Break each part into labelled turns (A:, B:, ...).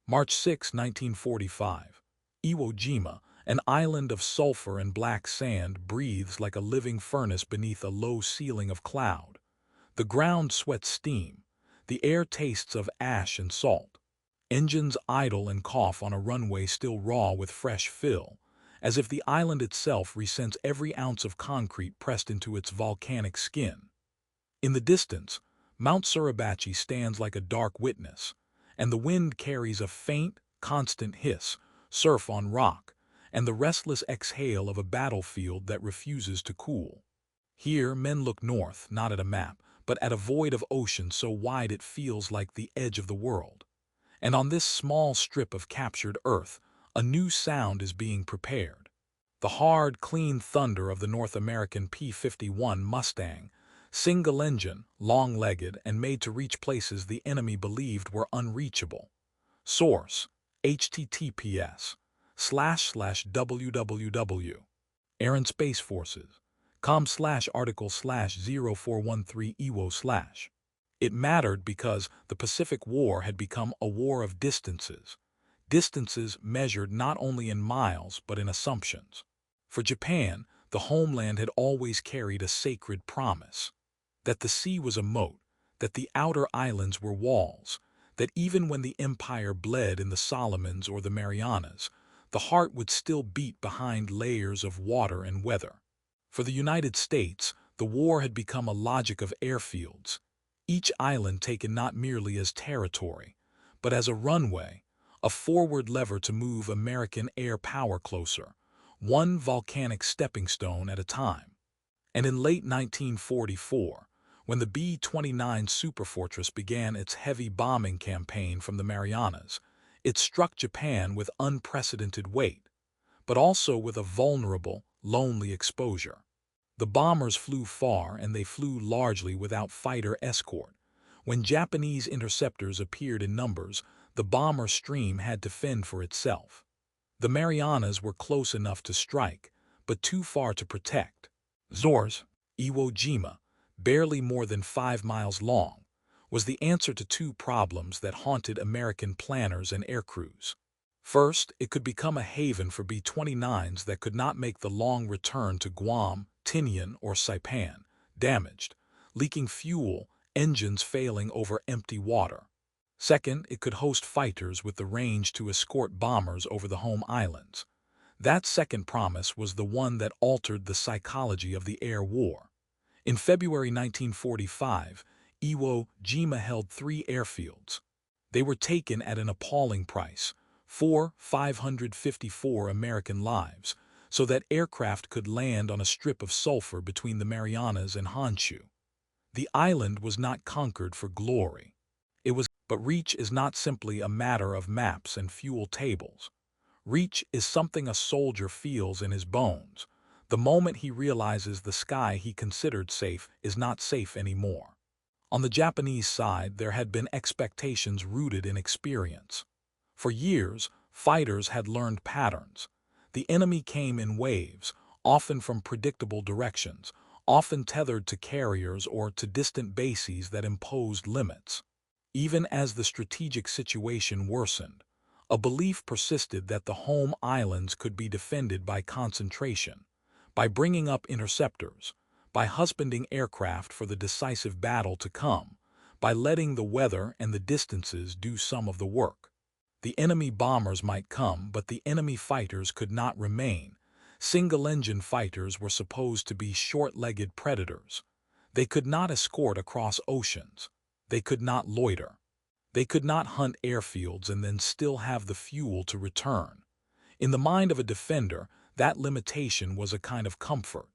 A: March 6, 1945. Iwo Jima, an island of sulfur and black sand, breathes like a living furnace beneath a low ceiling of cloud. The ground sweats steam. The air tastes of ash and salt. Engines idle and cough on a runway still raw with fresh fill, as if the island itself resents every ounce of concrete pressed into its volcanic skin. In the distance, Mount Suribachi stands like a dark witness, and the wind carries a faint, constant hiss, surf on rock, and the restless exhale of a battlefield that refuses to cool. Here, men look north, not at a map, but at a void of ocean so wide it feels like the edge of the world. And on this small strip of captured earth, a new sound is being prepared. The hard, clean thunder of the North American P-51 Mustang, single-engine, long-legged, and made to reach places the enemy believed were unreachable. Source: https://www. Air and Space Forces. com/article/0413 Iwo/. It mattered because the Pacific War had become a war of distances. Distances measured not only in miles but in assumptions. For Japan, the homeland had always carried a sacred promise. That the sea was a moat, that the outer islands were walls, that even when the empire bled in the Solomons or the Marianas, the heart would still beat behind layers of water and weather. For the United States, the war had become a logic of airfields, each island taken not merely as territory, but as a runway, a forward lever to move American air power closer, one volcanic stepping stone at a time. And in late 1944, when the B-29 superfortress began its heavy bombing campaign from the Marianas, it struck Japan with unprecedented weight, but also with a vulnerable, lonely exposure. The bombers flew far, and they flew largely without fighter escort. When Japanese interceptors appeared in numbers, the bomber stream had to fend for itself. The Marianas were close enough to strike, but too far to protect. Source: Iwo Jima, barely more than 5 miles long, was the answer to two problems that haunted American planners and aircrews. First, it could become a haven for B-29s that could not make the long return to Guam, Tinian, or Saipan, damaged, leaking fuel, engines failing over empty water. Second, it could host fighters with the range to escort bombers over the home islands. That second promise was the one that altered the psychology of the air war. In February 1945, Iwo Jima held 3 airfields. They were taken at an appalling price, 554 American lives, so that aircraft could land on a strip of sulfur between the Marianas and Honshu. The island was not conquered for glory. But reach is not simply a matter of maps and fuel tables. Reach is something a soldier feels in his bones, the moment he realizes the sky he considered safe is not safe anymore. On the Japanese side, there had been expectations rooted in experience. For years, fighters had learned patterns. The enemy came in waves, often from predictable directions, often tethered to carriers or to distant bases that imposed limits. Even as the strategic situation worsened, a belief persisted that the home islands could be defended by concentration, by bringing up interceptors, by husbanding aircraft for the decisive battle to come, by letting the weather and the distances do some of the work. The enemy bombers might come, but the enemy fighters could not remain. Single-engine fighters were supposed to be short-legged predators. They could not escort across oceans. They could not loiter. They could not hunt airfields and then still have the fuel to return. In the mind of a defender, that limitation was a kind of comfort.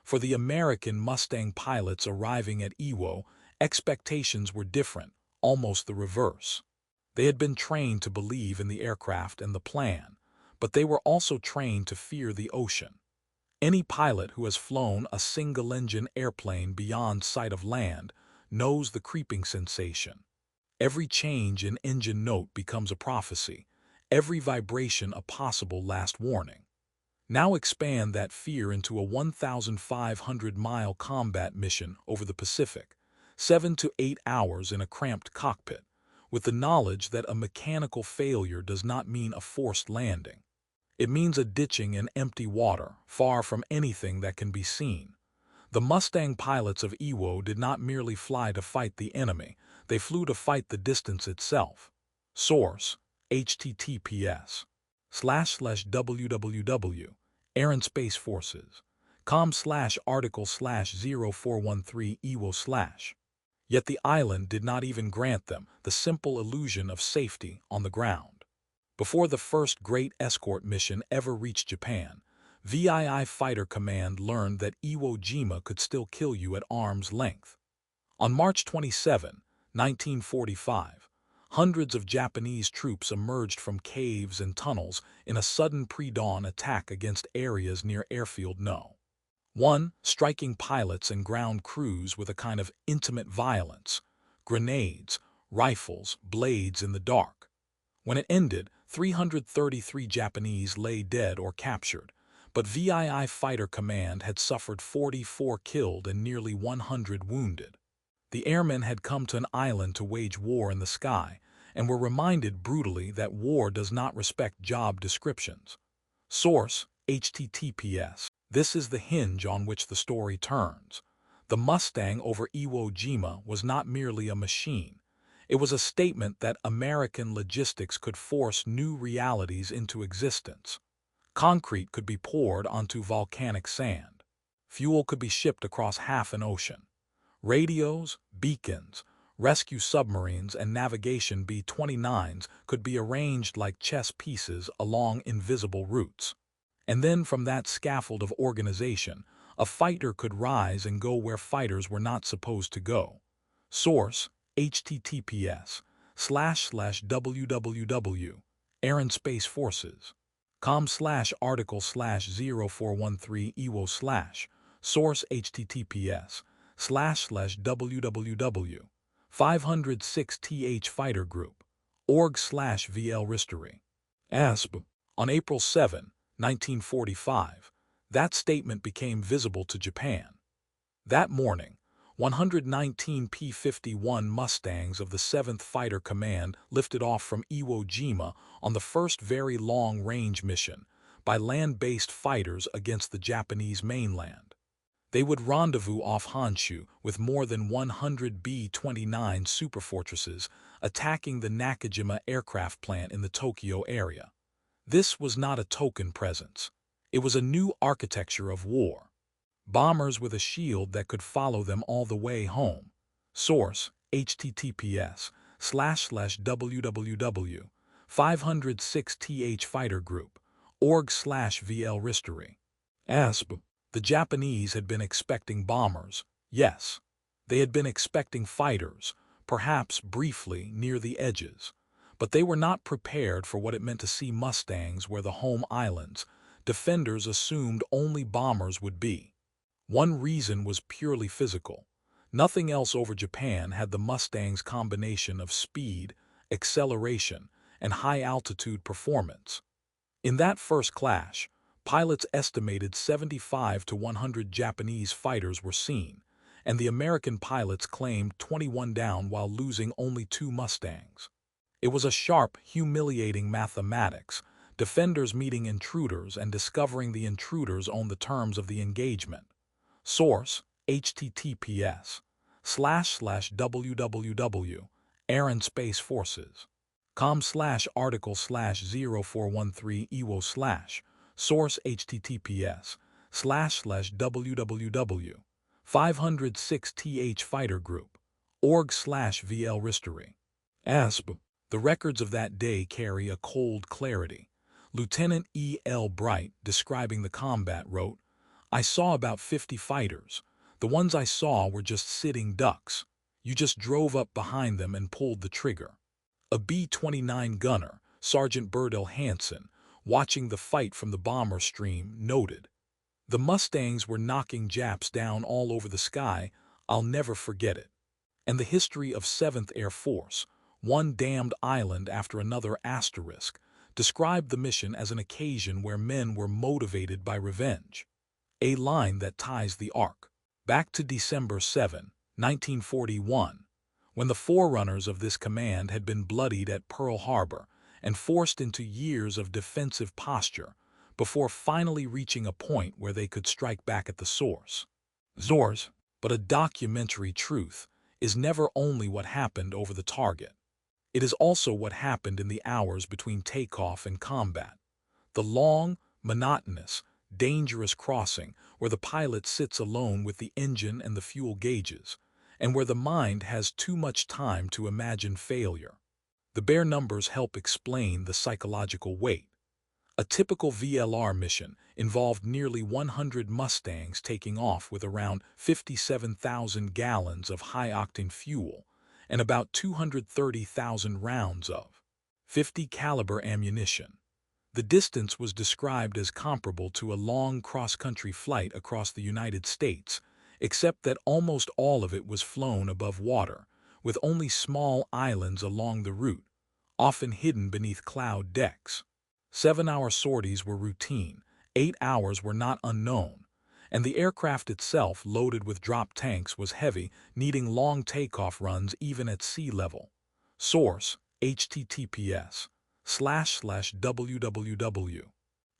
A: For the American Mustang pilots arriving at Iwo, expectations were different, almost the reverse. They had been trained to believe in the aircraft and the plan, but they were also trained to fear the ocean. Any pilot who has flown a single-engine airplane beyond sight of land knows the creeping sensation. Every change in engine note becomes a prophecy, every vibration a possible last warning. Now expand that fear into a 1,500-mile combat mission over the Pacific, 7 to 8 hours in a cramped cockpit, with the knowledge that a mechanical failure does not mean a forced landing. It means a ditching in empty water, far from anything that can be seen. The Mustang pilots of Iwo did not merely fly to fight the enemy, they flew to fight the distance itself. Source: https://www. Air and Space Forces. com/article/0413 Iwo/. Yet the island did not even grant them the simple illusion of safety on the ground. Before the first great escort mission ever reached Japan, WWII Fighter Command learned that Iwo Jima could still kill you at arm's length. On March 27, 1945, hundreds of Japanese troops emerged from caves and tunnels in a sudden pre-dawn attack against areas near Airfield No. 1, striking pilots and ground crews with a kind of intimate violence, grenades, rifles, blades in the dark. When it ended, 333 Japanese lay dead or captured, but WWII Fighter Command had suffered 44 killed and nearly 100 wounded. The airmen had come to an island to wage war in the sky, and were reminded brutally that war does not respect job descriptions. Source: https. This is the hinge on which the story turns. The Mustang over Iwo Jima was not merely a machine. It was a statement that American logistics could force new realities into existence. Concrete could be poured onto volcanic sand. Fuel could be shipped across half an ocean. Radios, beacons, rescue submarines, and navigation B-29s could be arranged like chess pieces along invisible routes. And then from that scaffold of organization, a fighter could rise and go where fighters were not supposed to go. Source: https://www. Air and Space Forces. com/article/0413 Iwo/. Source: https://www. 506th Fighter Group. org/VL Ristory. ASB. On April 7, 1945, that statement became visible to Japan. That morning, 119 P-51 Mustangs of the 7th Fighter Command lifted off from Iwo Jima on the first very long-range mission by land-based fighters against the Japanese mainland. They would rendezvous off Honshu with more than 100 B-29 superfortresses attacking the Nakajima aircraft plant in the Tokyo area. This was not a token presence. It was a new architecture of war. Bombers with a shield that could follow them all the way home. Source: https://www. 506th Fighter Group. org/VL Ristory. ASB. The Japanese had been expecting bombers, yes. They had been expecting fighters, perhaps briefly near the edges. But they were not prepared for what it meant to see Mustangs where the home islands, defenders assumed only bombers would be. One reason was purely physical. Nothing else over Japan had the Mustang's combination of speed, acceleration, and high-altitude performance. In that first clash, pilots estimated 75 to 100 Japanese fighters were seen, and the American pilots claimed 21 down while losing only 2 Mustangs. It was a sharp, humiliating mathematics, defenders meeting intruders and discovering the intruders owned the terms of the engagement. Source: https://www. Air and Space Forces. com/article/0413 Iwo/. Source: https://www. 506th Fighter Group. org/VL Ristory. ASB. The records of that day carry a cold clarity. Lieutenant E. L. Bright, describing the combat, wrote, "I saw about 50 fighters. The ones I saw were just sitting ducks. You just drove up behind them and pulled the trigger." A B-29 gunner, Sergeant Burdell Hansen, watching the fight from the bomber stream, noted, "The Mustangs were knocking Japs down all over the sky. I'll never forget it." And the history of 7th Air Force, one damned island after another asterisk, described the mission as an occasion where men were motivated by revenge. A line that ties the arc back to December 7, 1941, when the forerunners of this command had been bloodied at Pearl Harbor and forced into years of defensive posture before finally reaching a point where they could strike back at the source. Source, but a documentary truth is never only what happened over the target. It is also what happened in the hours between takeoff and combat. The long, monotonous, dangerous crossing where the pilot sits alone with the engine and the fuel gauges, and where the mind has too much time to imagine failure. The bare numbers help explain the psychological weight. A typical VLR mission involved nearly 100 Mustangs taking off with around 57,000 gallons of high-octane fuel and about 230,000 rounds of .50 caliber ammunition. The distance was described as comparable to a long cross-country flight across the United States, except that almost all of it was flown above water, with only small islands along the route, often hidden beneath cloud decks. 7-hour sorties were routine, 8 hours were not unknown, and the aircraft itself, loaded with drop tanks, was heavy, needing long takeoff runs even at sea level. Source: https://www.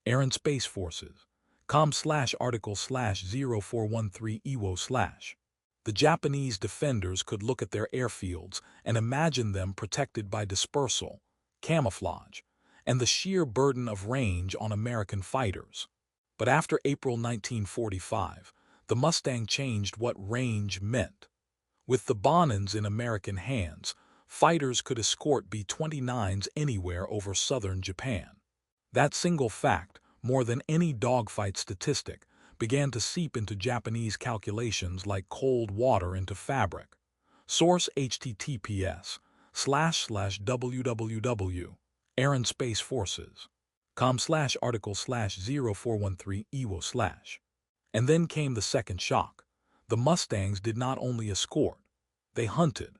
A: Air and Space Forces. com/article/0413 Iwo/. The Japanese defenders could look at their airfields and imagine them protected by dispersal, camouflage, and the sheer burden of range on American fighters. But after April 1945, the Mustang changed what range meant. With the Bonins in American hands, fighters could escort B-29s anywhere over southern Japan. That single fact, more than any dogfight statistic, began to seep into Japanese calculations like cold water into fabric. Source: https://www. Air and Space Forces. com/article/0413 Iwo/. And then came the second shock. The Mustangs did not only escort, they hunted.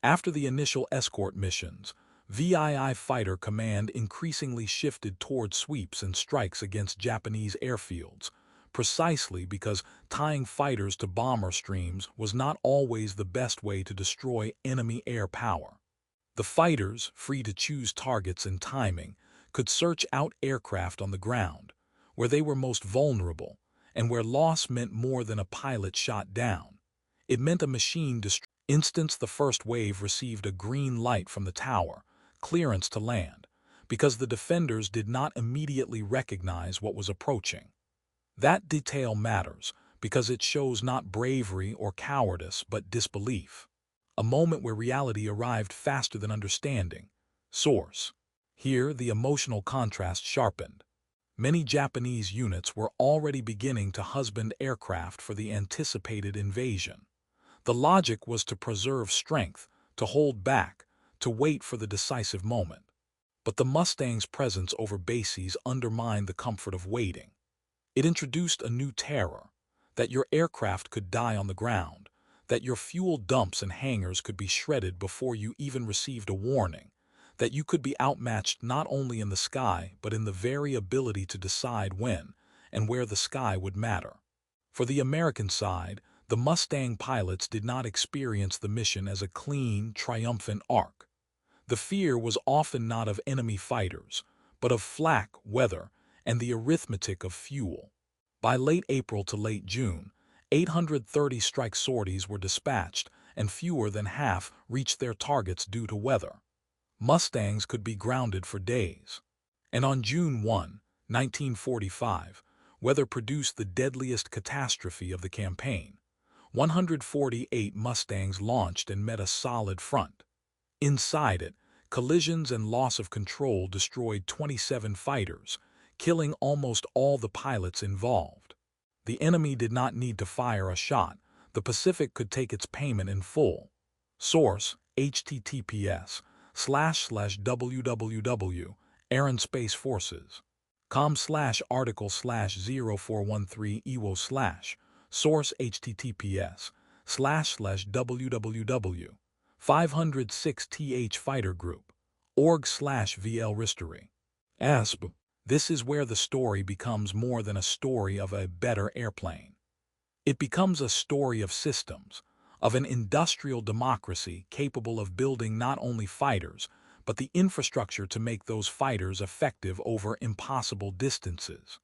A: After the initial escort missions, WWII Fighter Command increasingly shifted toward sweeps and strikes against Japanese airfields, precisely because tying fighters to bomber streams was not always the best way to destroy enemy air power. The fighters, free to choose targets and timing, could search out aircraft on the ground, where they were most vulnerable, and where loss meant more than a pilot shot down. It meant a machine destroyed. Instantly, the first wave received a green light from the tower, clearance to land, because the defenders did not immediately recognize what was approaching. That detail matters, because it shows not bravery or cowardice but disbelief. A moment where reality arrived faster than understanding. Source: here the emotional contrast sharpened. Many Japanese units were already beginning to husband aircraft for the anticipated invasion. The logic was to preserve strength, to hold back, to wait for the decisive moment. But the Mustang's presence over bases undermined the comfort of waiting. It introduced a new terror, that your aircraft could die on the ground, that your fuel dumps and hangars could be shredded before you even received a warning, that you could be outmatched not only in the sky but in the very ability to decide when and where the sky would matter. For the American side, the Mustang pilots did not experience the mission as a clean, triumphant arc. The fear was often not of enemy fighters, but of flak, weather, and the arithmetic of fuel. By late April to late June, 830 strike sorties were dispatched, and fewer than half reached their targets due to weather. Mustangs could be grounded for days. And on June 1, 1945, weather produced the deadliest catastrophe of the campaign. 148 Mustangs launched and met a solid front. Inside it, collisions and loss of control destroyed 27 fighters, killing almost all the pilots involved. The enemy did not need to fire a shot. The Pacific could take its payment in full. Source: https://www. Air and Space Forces. com/article/0413 Iwo/. Source: https://www. 506th Fighter Group. org/VL Ristory. ESB. This is where the story becomes more than a story of a better airplane. It becomes a story of systems, of an industrial democracy capable of building not only fighters, but the infrastructure to make those fighters effective over impossible distances.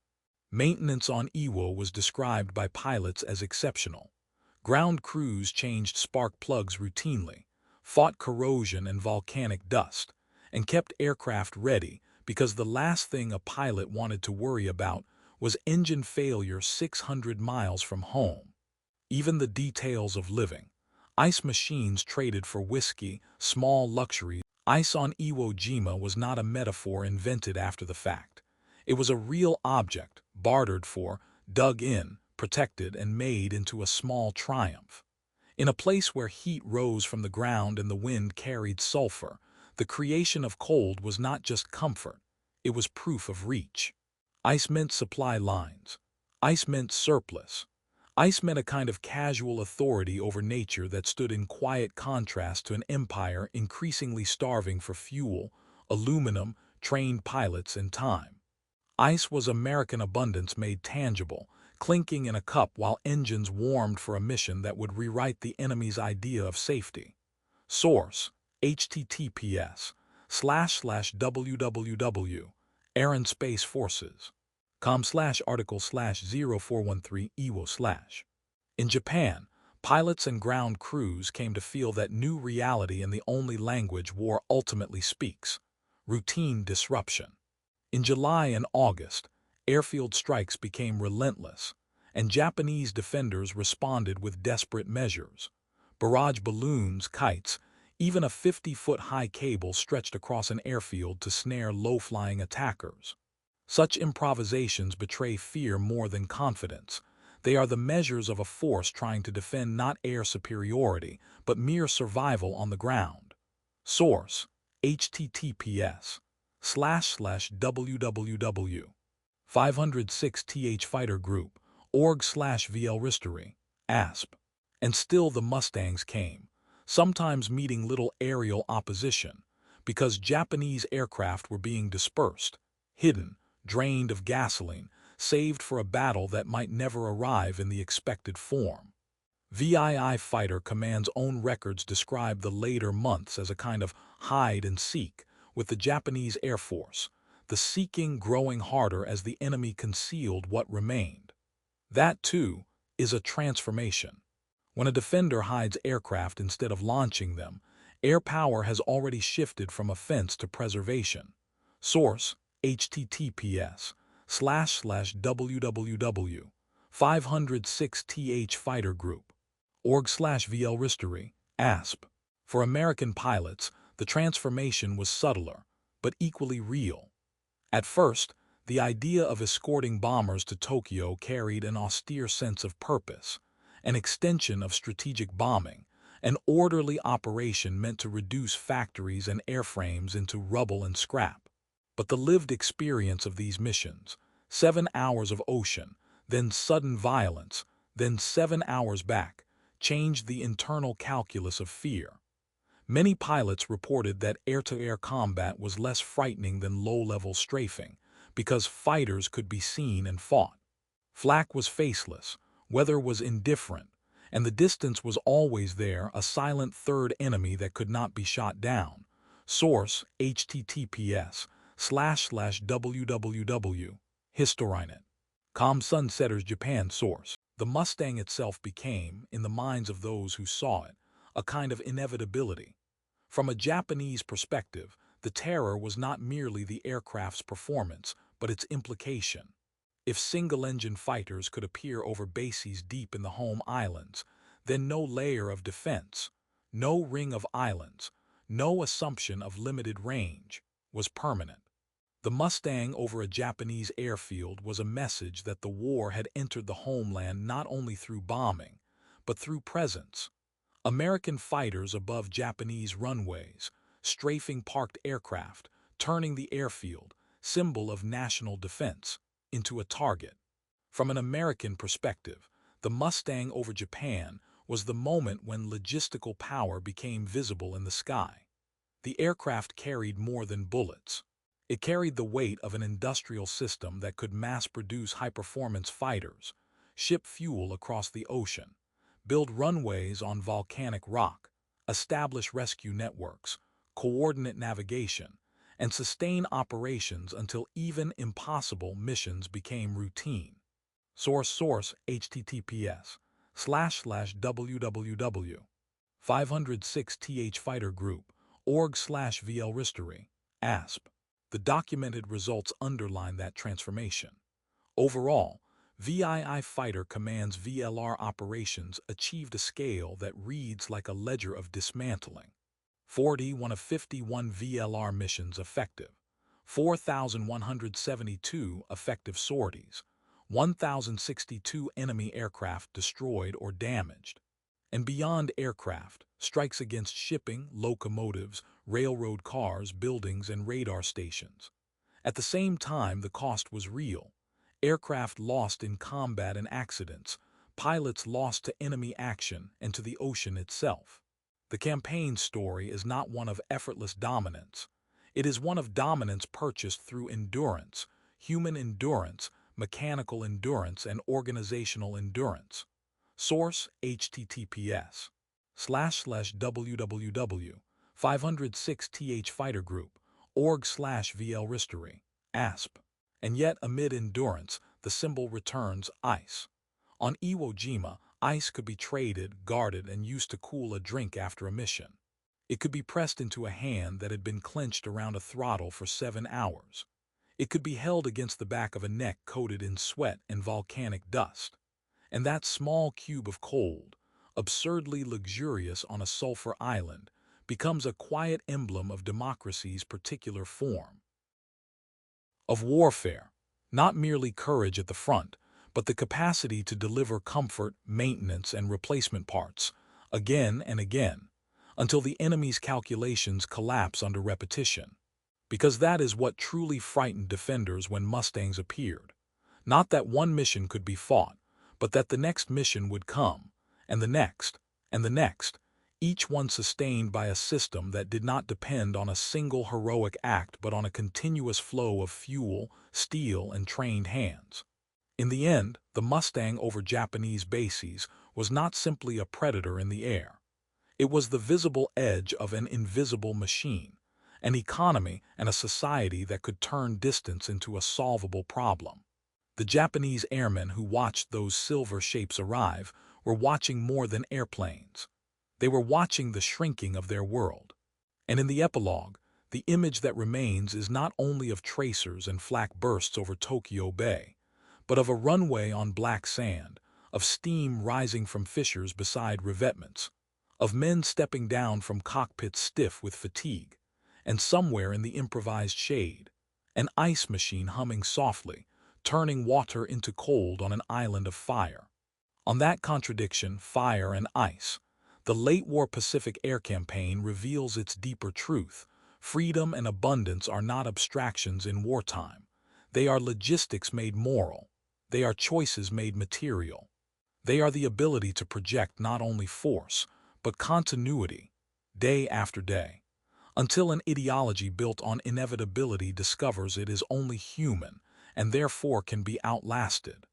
A: Maintenance on Iwo was described by pilots as exceptional. Ground crews changed spark plugs routinely, fought corrosion and volcanic dust, and kept aircraft ready because the last thing a pilot wanted to worry about was engine failure 600 miles from home. Even the details of living. Ice machines traded for whiskey, small luxuries. Ice on Iwo Jima was not a metaphor invented after the fact. It was a real object, bartered for, dug in, protected, and made into a small triumph. In a place where heat rose from the ground and the wind carried sulfur, the creation of cold was not just comfort, it was proof of reach. Ice meant supply lines. Ice meant surplus. Ice meant a kind of casual authority over nature that stood in quiet contrast to an empire increasingly starving for fuel, aluminum, trained pilots, and time. Ice was American abundance made tangible, clinking in a cup while engines warmed for a mission that would rewrite the enemy's idea of safety. Source: https://www. Air Space Forces. com/article/0413 Iwo/. In Japan, pilots and ground crews came to feel that new reality in the only language war ultimately speaks: routine disruption. In July and August, airfield strikes became relentless, and Japanese defenders responded with desperate measures. Barrage balloons, kites, even a 50-foot-high cable stretched across an airfield to snare low-flying attackers. Such improvisations betray fear more than confidence. They are the measures of a force trying to defend not air superiority, but mere survival on the ground. Source: https://www. 506th Fighter Group, org/VL-Ristory, ASP. And still the Mustangs came, sometimes meeting little aerial opposition, because Japanese aircraft were being dispersed, hidden, drained of gasoline, saved for a battle that might never arrive in the expected form. WWII Fighter Command's own records describe the later months as a kind of hide and seek with the Japanese Air Force, the seeking growing harder as the enemy concealed what remained. That, too, is a transformation. When a defender hides aircraft instead of launching them, air power has already shifted from offense to preservation. Source: https://www. 506th Fighter Group, org/VL-Ristory, ASP. For American pilots, the transformation was subtler, but equally real. At first, the idea of escorting bombers to Tokyo carried an austere sense of purpose, an extension of strategic bombing, an orderly operation meant to reduce factories and airframes into rubble and scrap. But the lived experience of these missions, 7 hours of ocean, then sudden violence, then 7 hours back, changed the internal calculus of fear. Many pilots reported that air-to-air combat was less frightening than low-level strafing, because fighters could be seen and fought. Flak was faceless, weather was indifferent, and the distance was always there, a silent third enemy that could not be shot down. Source: https://www. Historinet. Sunsetters Japan. Source: the Mustang itself became, in the minds of those who saw it, a kind of inevitability. From a Japanese perspective, the terror was not merely the aircraft's performance, but its implication. If single-engine fighters could appear over bases deep in the home islands, then no layer of defense, no ring of islands, no assumption of limited range, was permanent. The Mustang over a Japanese airfield was a message that the war had entered the homeland not only through bombing, but through presence. American fighters above Japanese runways, strafing parked aircraft, turning the airfield, symbol of national defense, into a target. From an American perspective, the Mustang over Japan was the moment when logistical power became visible in the sky. The aircraft carried more than bullets. It carried the weight of an industrial system that could mass-produce high-performance fighters, ship fuel across the ocean, build runways on volcanic rock, establish rescue networks, coordinate navigation, and sustain operations until even impossible missions became routine. Source https://www. 506th Fighter Group, org/VL Ristory, ASP. The documented results underline that transformation. Overall, WWII Fighter Command's VLR operations achieved a scale that reads like a ledger of dismantling. 41 of 51 VLR missions effective, 4,172 effective sorties, 1,062 enemy aircraft destroyed or damaged. And beyond aircraft, strikes against shipping, locomotives, railroad cars, buildings, and radar stations. At the same time, the cost was real. Aircraft lost in combat and accidents, pilots lost to enemy action and to the ocean itself. The campaign story is not one of effortless dominance. It is one of dominance purchased through endurance, human endurance, mechanical endurance, and organizational endurance. Source https://www. 506th Fighter Group, org/VL Ristory, ASP. And yet, amid endurance, the symbol returns ice. On Iwo Jima, ice could be traded, guarded, and used to cool a drink after a mission. It could be pressed into a hand that had been clenched around a throttle for 7 hours. It could be held against the back of a neck coated in sweat and volcanic dust. And that small cube of cold, absurdly luxurious on a sulfur island, becomes a quiet emblem of democracy's particular form of warfare, not merely courage at the front, but the capacity to deliver comfort, maintenance, and replacement parts, again and again, until the enemy's calculations collapse under repetition. Because that is what truly frightened defenders when Mustangs appeared. Not that one mission could be fought, but that the next mission would come, and the next, and the next, each one sustained by a system that did not depend on a single heroic act but on a continuous flow of fuel, steel, and trained hands. In the end, the Mustang over Japanese bases was not simply a predator in the air. It was the visible edge of an invisible machine, an economy and a society that could turn distance into a solvable problem. The Japanese airmen who watched those silver shapes arrive were watching more than airplanes. They were watching the shrinking of their world. And in the epilogue, the image that remains is not only of tracers and flak bursts over Tokyo Bay, but of a runway on black sand, of steam rising from fissures beside revetments, of men stepping down from cockpits stiff with fatigue, and somewhere in the improvised shade, an ice machine humming softly, turning water into cold on an island of fire. On that contradiction, fire and ice, the late-war Pacific Air Campaign reveals its deeper truth. Freedom and abundance are not abstractions in wartime. They are logistics made moral. They are choices made material. They are the ability to project not only force, but continuity, day after day, until an ideology built on inevitability discovers it is only human and therefore can be outlasted.